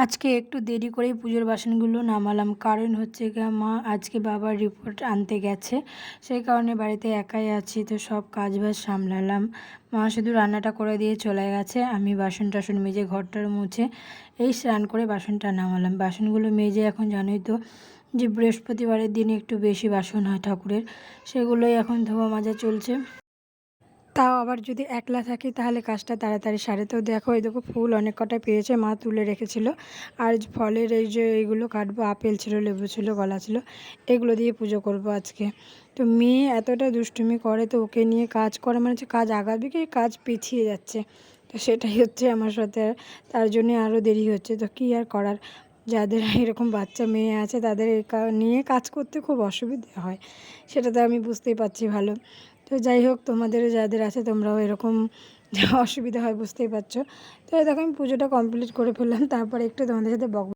আজকে একটু দেরি করেই পুজোর বাসনগুলো নামালাম, কারণ হচ্ছে গিয়ে মা আজকে বাবার রিপোর্ট আনতে গেছে। সেই কারণে বাড়িতে একাই আছি, তো সব কাজবাজ সামলালাম। মা শুধু রান্নাটা করে দিয়ে চলে গেছে, আমি বাসন টাসন মেজে ঘরটার মুছে এই স্নান করে বাসনটা নামালাম। বাসনগুলো মেজে এখন জানোই তো যে বৃহস্পতিবারের দিনে একটু বেশি বাসন হয় ঠাকুরের, সেগুলোই এখন ধোয়া মাজা চলছে। তাও আবার যদি একলা থাকি তাহলে কাজটা তাড়াতাড়ি সারে। তো দেখো, এই দেখো ফুল অনেক কটা পেয়েছে, মা তুলে রেখেছিল। আর ফলের এই যে এইগুলো কাটবো, আপেল ছিল, লেবু ছিল, কলা ছিল, এগুলো দিয়ে পুজো করব আজকে। তো মেয়ে এতটা দুষ্টুমি করে, তো ওকে নিয়ে কাজ করে মানে হচ্ছে কাজ আগাবে কি কাজ পিছিয়ে যাচ্ছে। তো সেটাই হচ্ছে আমার সাথে, তার জন্যে আরও দেরি হচ্ছে। তো কী আর করার, যাদের এরকম বাচ্চা মেয়ে আছে তাদের নিয়ে কাজ করতে খুব অসুবিধে হয়, সেটা তো আমি বুঝতেই পারছি ভালো। তো যাই হোক, তোমাদের যাদের আছে তোমরাও এরকম অসুবিধা হয় বুঝতেই পারছো। তো দেখো, আমি পুজোটা কমপ্লিট করে ফেললাম, তারপরে একটু তোমাদের সাথে